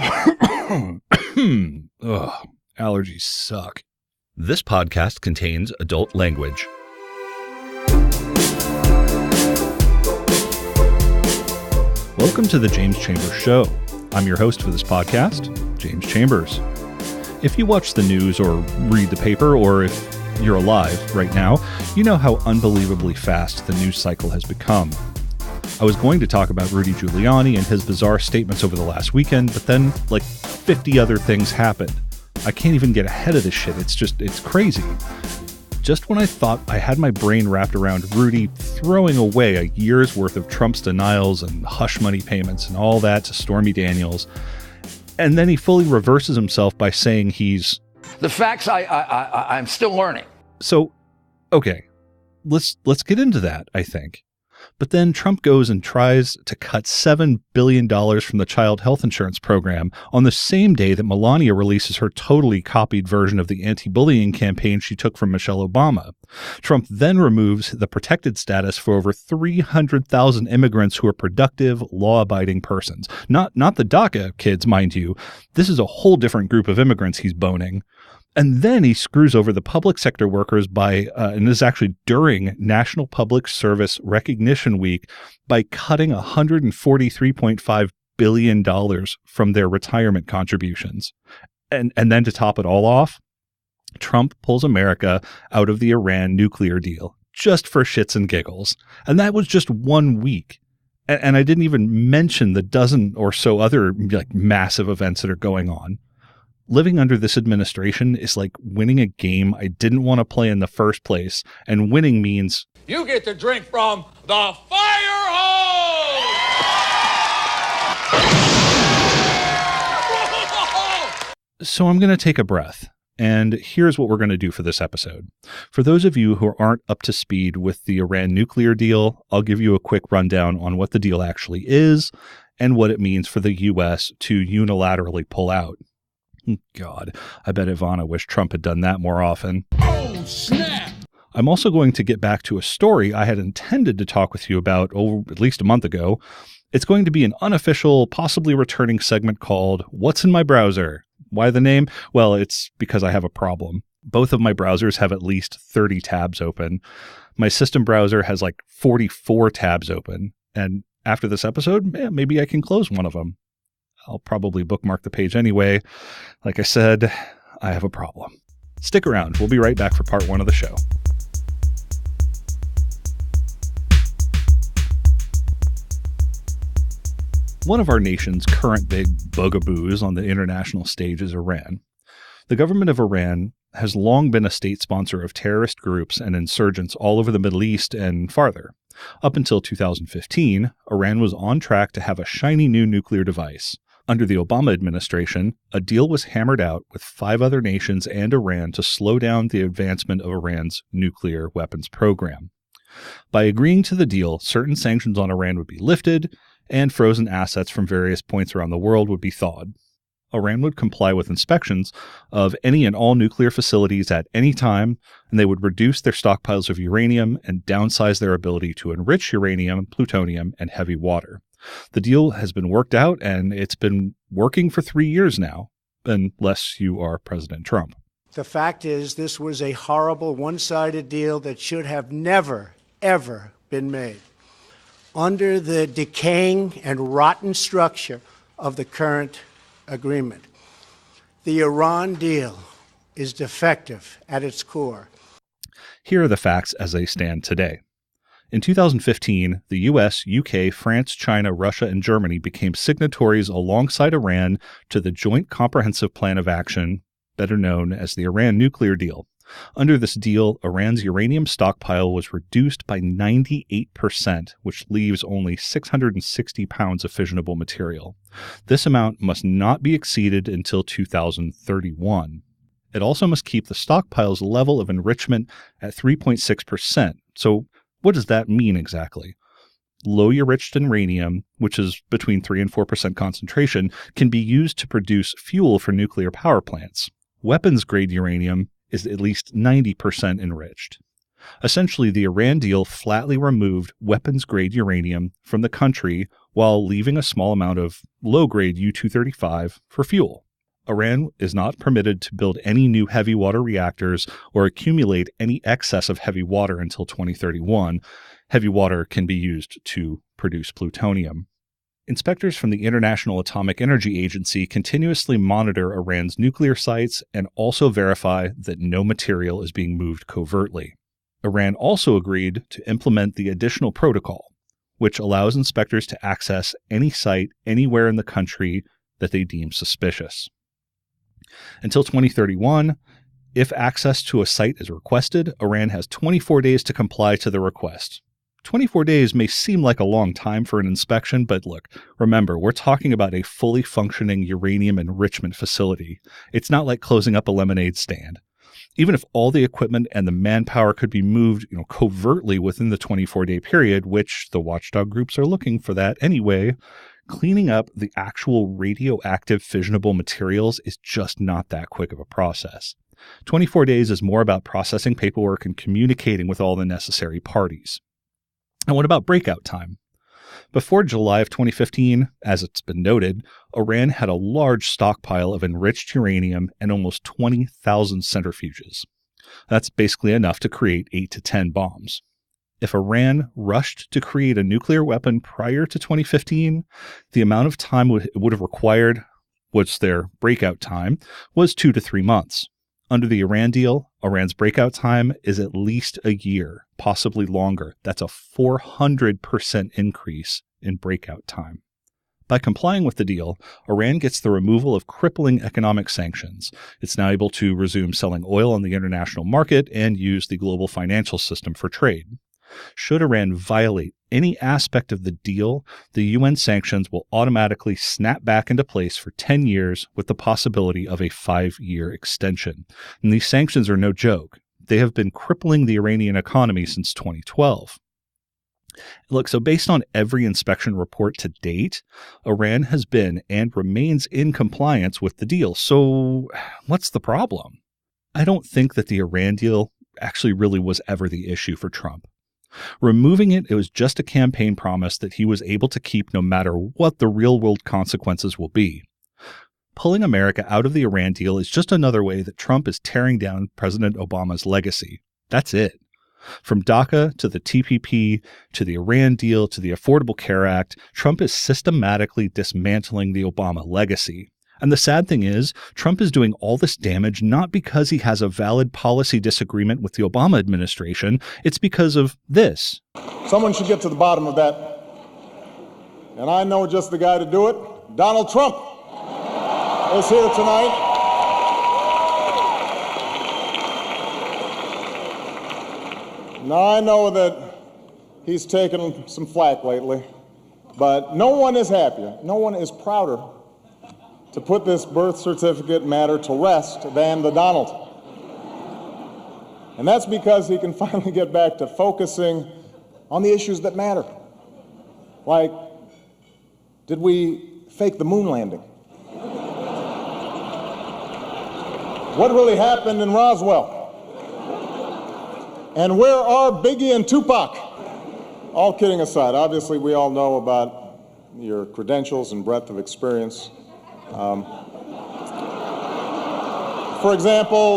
Ugh, allergies suck. This podcast contains adult language. Welcome to the James Chambers Show. I'm your host for this podcast, James Chambers. If you watch the news or read the paper, or if you're alive right now, you know how unbelievably fast the news cycle has become. I was going to talk about Rudy Giuliani and his bizarre statements over the last weekend, but then, 50 other things happened. I can't even get ahead of this shit. It's crazy. Just when I thought I had my brain wrapped around Rudy throwing away a year's worth of Trump's denials and hush money payments and all that to Stormy Daniels, and then he fully reverses himself by saying he's... The facts I'm still learning. So, okay, let's get into that, I think. But then Trump goes and tries to cut $7 billion from the child health insurance program on the same day that Melania releases her totally copied version of the anti-bullying campaign she took from Michelle Obama. Trump then removes the protected status for over 300,000 immigrants who are productive, law-abiding persons. Not the DACA kids, mind you. This is a whole different group of immigrants he's boning. And then he screws over the public sector workers by, and this is actually during National Public Service Recognition Week, by cutting $143.5 billion from their retirement contributions. And then to top it all off, Trump pulls America out of the Iran nuclear deal, just for shits and giggles. And that was just 1 week. And I didn't even mention the dozen or so other massive events that are going on. Living under this administration is like winning a game I didn't want to play in the first place, and winning means you get to drink from the Firehose! So I'm going to take a breath, and here's what we're going to do for this episode. For those of you who aren't up to speed with the Iran nuclear deal, I'll give you a quick rundown on what the deal actually is and what it means for the U.S. to unilaterally pull out. God, I bet Ivana wished Trump had done that more often. Oh, snap! I'm also going to get back to a story I had intended to talk with you about at least a month ago. It's going to be an unofficial, possibly returning segment called What's in My Browser? Why the name? Well, it's because I have a problem. Both of my browsers have at least 30 tabs open. My system browser has 44 tabs open. And after this episode, maybe I can close one of them. I'll probably bookmark the page anyway. Like I said, I have a problem. Stick around. We'll be right back for part 1 of the show. One of our nation's current big bugaboos on the international stage is Iran. The government of Iran has long been a state sponsor of terrorist groups and insurgents all over the Middle East and farther. Up until 2015, Iran was on track to have a shiny new nuclear device. Under the Obama administration, a deal was hammered out with 5 other nations and Iran to slow down the advancement of Iran's nuclear weapons program. By agreeing to the deal, certain sanctions on Iran would be lifted, and frozen assets from various points around the world would be thawed. Iran would comply with inspections of any and all nuclear facilities at any time, and they would reduce their stockpiles of uranium and downsize their ability to enrich uranium, plutonium, and heavy water. The deal has been worked out, and it's been working for 3 years now, unless you are President Trump. The fact is, this was a horrible, one-sided deal that should have never, ever been made. Under the decaying and rotten structure of the current agreement, the Iran deal is defective at its core. Here are the facts as they stand today. In 2015, the US, UK, France, China, Russia, and Germany became signatories alongside Iran to the Joint Comprehensive Plan of Action, better known as the Iran nuclear deal. Under this deal, Iran's uranium stockpile was reduced by 98%, which leaves only 660 pounds of fissionable material. This amount must not be exceeded until 2031. It also must keep the stockpile's level of enrichment at 3.6%. So what does that mean exactly? Low enriched uranium, which is between 3 and 4% concentration, can be used to produce fuel for nuclear power plants. Weapons-grade uranium is at least 90% enriched. Essentially, the Iran deal flatly removed weapons-grade uranium from the country while leaving a small amount of low-grade U-235 for fuel. Iran is not permitted to build any new heavy water reactors or accumulate any excess of heavy water until 2031. Heavy water can be used to produce plutonium. Inspectors from the International Atomic Energy Agency continuously monitor Iran's nuclear sites and also verify that no material is being moved covertly. Iran also agreed to implement the additional protocol, which allows inspectors to access any site anywhere in the country that they deem suspicious. Until 2031, if access to a site is requested, Iran has 24 days to comply to the request. 24 days may seem like a long time for an inspection, but look, remember, we're talking about a fully functioning uranium enrichment facility. It's not like closing up a lemonade stand. Even if all the equipment and the manpower could be moved, covertly within the 24-day period, which the watchdog groups are looking for that anyway, cleaning up the actual radioactive fissionable materials is just not that quick of a process. 24 days is more about processing paperwork and communicating with all the necessary parties. And what about breakout time? Before July of 2015, as it's been noted, Iran had a large stockpile of enriched uranium and almost 20,000 centrifuges. That's basically enough to create 8 to 10 bombs. If Iran rushed to create a nuclear weapon prior to 2015, the amount of time it would have required, which their breakout time, was 2 to 3 months. Under the Iran deal, Iran's breakout time is at least a year, possibly longer. That's a 400% increase in breakout time. By complying with the deal, Iran gets the removal of crippling economic sanctions. It's now able to resume selling oil on the international market and use the global financial system for trade. Should Iran violate any aspect of the deal, the UN sanctions will automatically snap back into place for 10 years with the possibility of a 5-year extension. And these sanctions are no joke. They have been crippling the Iranian economy since 2012. Look, so based on every inspection report to date, Iran has been and remains in compliance with the deal. So what's the problem? I don't think that the Iran deal actually really was ever the issue for Trump. Removing it was just a campaign promise that he was able to keep no matter what the real-world consequences will be. Pulling America out of the Iran deal is just another way that Trump is tearing down President Obama's legacy. That's it. From DACA to the TPP to the Iran deal to the Affordable Care Act, Trump is systematically dismantling the Obama legacy. And the sad thing is, Trump is doing all this damage not because he has a valid policy disagreement with the Obama administration. It's because of this. Someone should get to the bottom of that. And I know just the guy to do it. Donald Trump is here tonight. Now, I know that he's taken some flack lately, but no one is happier, no one is prouder to put this birth certificate matter to rest than the Donald. And that's because he can finally get back to focusing on the issues that matter. Like, did we fake the moon landing? What really happened in Roswell? And where are Biggie and Tupac? All kidding aside, obviously we all know about your credentials and breadth of experience. For example,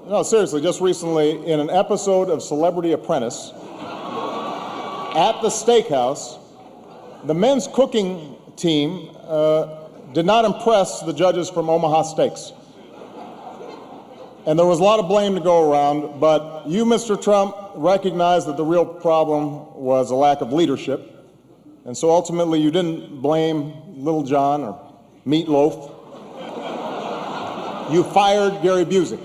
no, seriously, just recently in an episode of Celebrity Apprentice at the steakhouse, the men's cooking team did not impress the judges from Omaha Steaks. And there was a lot of blame to go around, but you, Mr. Trump, recognized that the real problem was a lack of leadership. And so ultimately you didn't blame Little John or Meatloaf. You fired Gary Busey.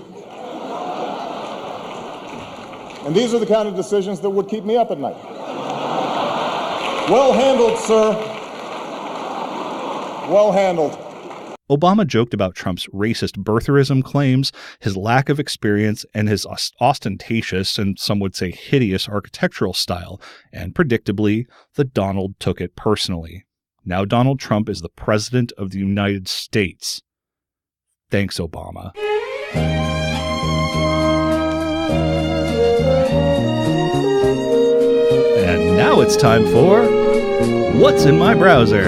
And these are the kind of decisions that would keep me up at night. Well handled, sir. Well handled. Obama joked about Trump's racist birtherism claims, his lack of experience, and his ostentatious, and some would say hideous, architectural style, and predictably, the Donald took it personally. Now Donald Trump is the President of the United States. Thanks, Obama. And now it's time for What's in my browser?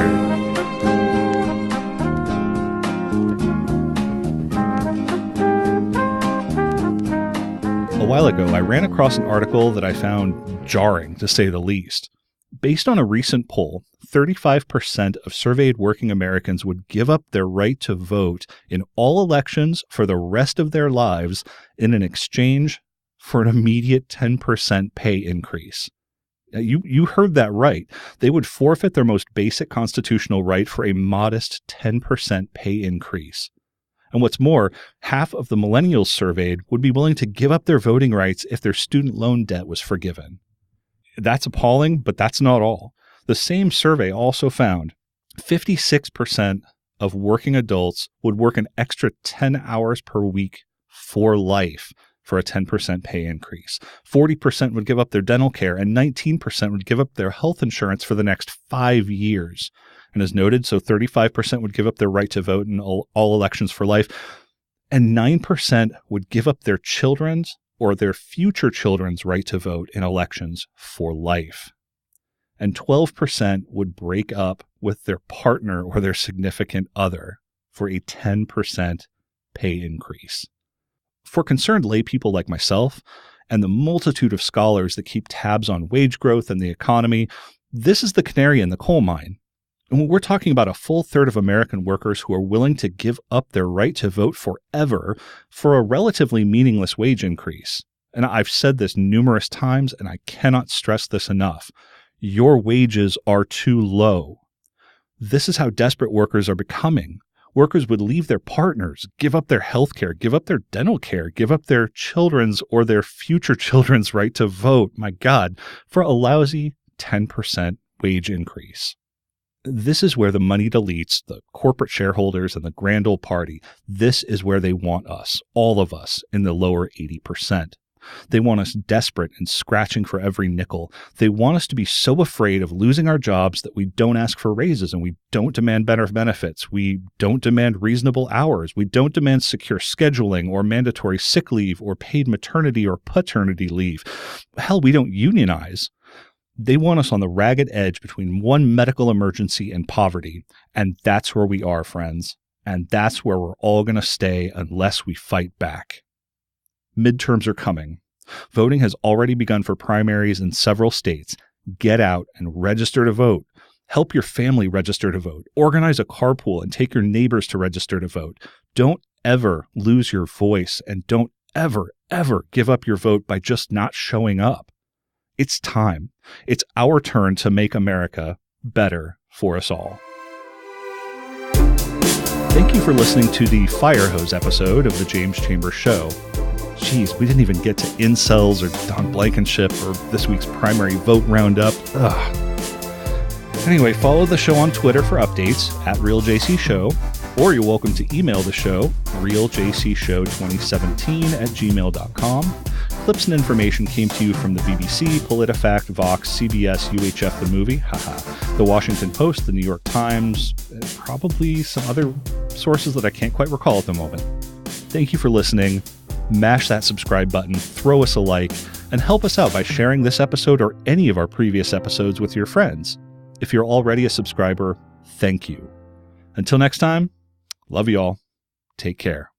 A while ago, I ran across an article that I found jarring, to say the least. Based on a recent poll, 35% of surveyed working Americans would give up their right to vote in all elections for the rest of their lives in an exchange for an immediate 10% pay increase. You heard that right. They would forfeit their most basic constitutional right for a modest 10% pay increase. And what's more, half of the millennials surveyed would be willing to give up their voting rights if their student loan debt was forgiven. That's appalling, but that's not all. The same survey also found 56% of working adults would work an extra 10 hours per week for life for a 10% pay increase. 40% would give up their dental care, and 19% would give up their health insurance for the next 5 years. And as noted, so 35% would give up their right to vote in all elections for life, and 9% would give up their children's or their future children's right to vote in elections for life. And 12% would break up with their partner or their significant other for a 10% pay increase. For concerned lay people like myself and the multitude of scholars that keep tabs on wage growth and the economy, this is the canary in the coal mine. And when we're talking about a full third of American workers who are willing to give up their right to vote forever for a relatively meaningless wage increase. And I've said this numerous times, and I cannot stress this enough. Your wages are too low. This is how desperate workers are becoming. Workers would leave their partners, give up their health care, give up their dental care, give up their children's or their future children's right to vote, my God, for a lousy 10% wage increase. This is where the moneyed elites, the corporate shareholders, and the grand old party, this is where they want us, all of us, in the lower 80%. They want us desperate and scratching for every nickel. They want us to be so afraid of losing our jobs that we don't ask for raises and we don't demand better benefits. We don't demand reasonable hours. We don't demand secure scheduling or mandatory sick leave or paid maternity or paternity leave. Hell, we don't unionize. They want us on the ragged edge between one medical emergency and poverty. And that's where we are, friends. And that's where we're all going to stay unless we fight back. Midterms are coming. Voting has already begun for primaries in several states. Get out and register to vote. Help your family register to vote. Organize a carpool and take your neighbors to register to vote. Don't ever lose your voice, and don't ever, ever give up your vote by just not showing up. It's time. It's our turn to make America better for us all. Thank you for listening to the Firehose episode of The James Chambers Show. Jeez, we didn't even get to incels or Don Blankenship or this week's primary vote roundup. Ugh. Anyway, follow the show on Twitter for updates at RealJCShow, or you're welcome to email the show, realjcshow2017@gmail.com. Clips and information came to you from the BBC, PolitiFact, Vox, CBS, UHF the movie, the Washington Post, the New York Times, probably some other sources that I can't quite recall at the moment. Thank you for listening. Mash that subscribe button, throw us a like, and help us out by sharing this episode or any of our previous episodes with your friends. If you're already a subscriber, thank you. Until next time, love you all. Take care.